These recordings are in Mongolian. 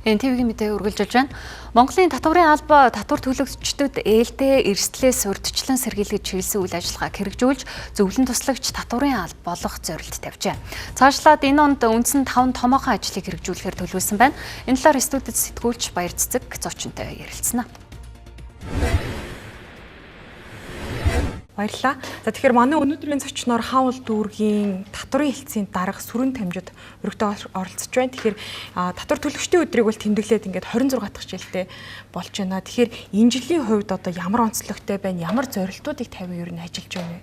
ТV-ийн мэдээ үргэлжилж байна. Монголын татварын албаа татвар төлөгчдөд ээлтэй эрсдлээс урьдчилан сэргийлгэж чиглэсэн үйл ажиллагааг хэрэгжүүлж зөвлөн туслагч татварын алба болох зорилт тавьжээ. Цаашлаад энэ онд үндсэн 5 томоохон ажлыг хэрэгжүүлэхээр төлөвлөсөн байна. Энэ талаар студид сэтгүүлч Баяр Цэцэг зочинтой ярилцсана. Баярлалаа. За тэгэхээр манай өнөөдрийн зочноор Хавл дүүргийн татварын хэлтсийн дарга сүрэн тамжид өргөдөө оролцож байна. Тэгэхээр татвар төлөгчдийн өдрийг бол тэмдэглээд ингээд 26 дахь жилдээ болж байна. Тэгэхээр энэ жилийн хувьд одоо ямар онцлогтой байна? Ямар зорилтуудыг тавиа ер нь ажиллаж байна вэ?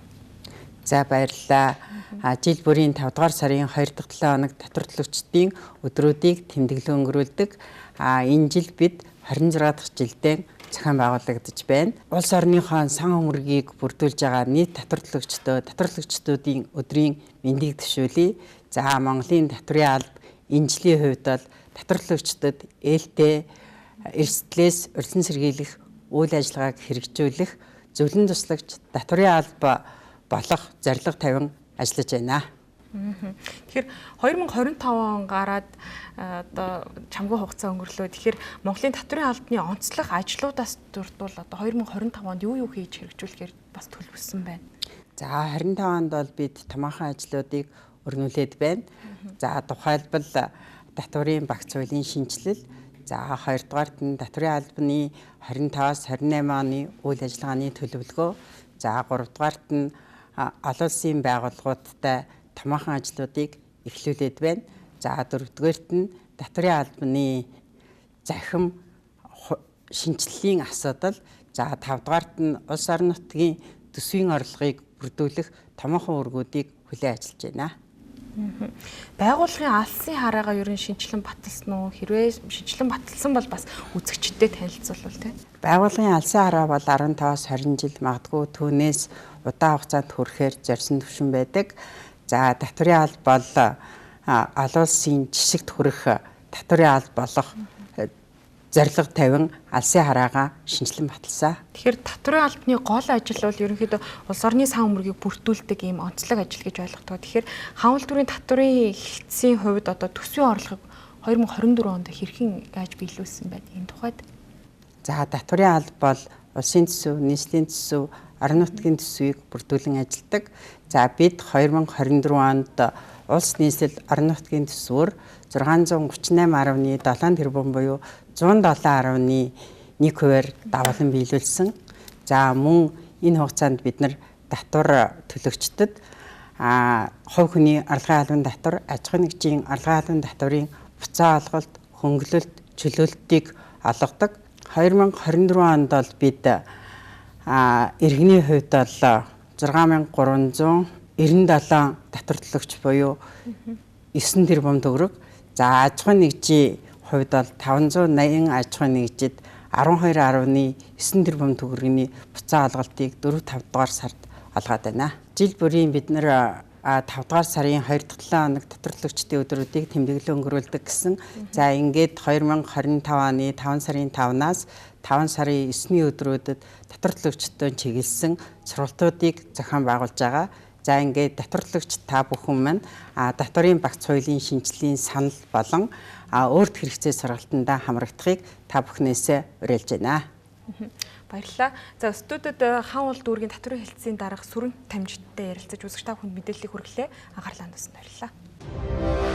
За баярлалаа. Жил бүрийн 5 дугаар сарын 2 дахь 7 хоног татвар төлөгчдийн өдрүүдийг тэмдэглэн өнгөрүүлдэг. Энэ жил бид 26 дахь жилдээ зохион байгуулагдаж байна. Улс орныхоо сан өмөргийг бүрдүүлж байгаа нийт татварлагдчдуудын өдрийн мэндийг төшөөлье. За Монголын татварын алба энэ жилийн хувьд бол татварлагдчдад ээлтэй эрсдлээс урьдчилан сэргийлэх үйл ажиллагааг хэрэгжүүлэх зөвлөн туслагч татварын алба болох зорилго тавин ажиллаж байна. Тэгэхээр 2025 он гараад одоо чамгүй хугацаа өнгөрлөө. Тэгэхээр Монголын татварын албаны онцлог ажлуудаас дурдвал одоо 2025 онд юу хийж хэрэгжүүлэхээр бас төлөвлөсөн байна. За 25 онд бол бид томоохон ажлуудыг өрнүүлээд байна. За тухайлбал татварын багц хуулийн шинжилэл, за 2 дугаарт нь татварын албаны 25-аас 28 оны үйл ажиллагааны төлөвлөгөө, за 3 дугаарт нь олон улсын байгууллагуудтай томоохон ажлуудыг эхлүүлээд байна. За 4-р нь татварын албаны захим шинжиллийн асуудал, за 5-р нь улс орон нутгийн төсвийн орлогыг бүрдүүлэх томоохон үргүүдийг хүлээн ажиллаж байна. Байгууллагын алсын хараагаа ер нь шинжилэн баталсан уу? Хэрвээ шинжилэн баталсан бол бас үзэгчдэд танилцуулбал тийм. Байгууллагын алсын хараа бол 15-аас 20 жил магадгүй түүнээс удаан хугацаанд хүрэхээр зорьсон түвшин байдаг. За татварын алба бол олон улсын жишигт хүрэх татварын алба болох зорилго тавин алсын хараагаа шинжилэн баталсан. Тэгэхээр татварын албаны гол ажил бол ерөнхийдөө улс орны сан өмөргийг бүрдүүлдэг ийм онцлог ажил гэж ойлгодог. Тэгэхээр Хавл дүүргийн татварын хэлтсийн хувьд одоо төсвийн орлогыг 2024 онд хэрхэн яаж биелүүлсэн байна энэ тухайд? За татварын алба бол улсын төсөв, нийслэлийн төсөв, орон нутгийн төсвийг бүрдүүлэн ажилдаг. За бид 2024 онд улс нийслэл орон нутгийн төсвөөр 638.7 тэрбум буюу 107.1%-аар давалан биелүүлсэн. За мөн энэ хугацаанд бид нар татвар төлөгчдөд хувь хүний орлогын албан татвар, аж ахуйн нэгжийн орлогын албан татварын буцаа олголт, хөнгөлөлт, чөлөөлтийг олгодог. 2024 онд бол бид иргэний хувьд бол 6397 татвар төлөгч буюу 9 тэрбум төгрөг. За аж ахуйн нэгжийн хувьд бол 580 аж ахуйн нэгжид 12.9 тэрбум төгрөгийн буцаа олголтыг 4-5 дугаар сард олгоод байна. Жил бүрийн бид нэр 5 дугаар сарын 2 дахь 7 хоног татвар төлөгчдийн өдрүүдийг тэмдэглэн өнгөрүүлдэг гэсэн. За ингээд 2025 оны 5 сарын 5-наас 5 сарын 9-ний өдрүүдэд татвар төлөгчдөө чиглэсэн сургалтуудыг зохион байгуулж байгаа. За ингээд татвар төлөгч та бүхэн маань татварын багц хуулийн шинжиллийн санал болон өөрт хэрэгцээ сургалтандаа хамрагдахыг та бүхнээсээ уриалж байна. Баярлалаа. За студид Хавл дүүргийн татварын хэлтсийн дарга сүрэн тамжидтай ярилцаж үзэгч та бүхэнд мэдээллийг хүргэлээ. Анхаарлаа хандуулсанд баярлалаа.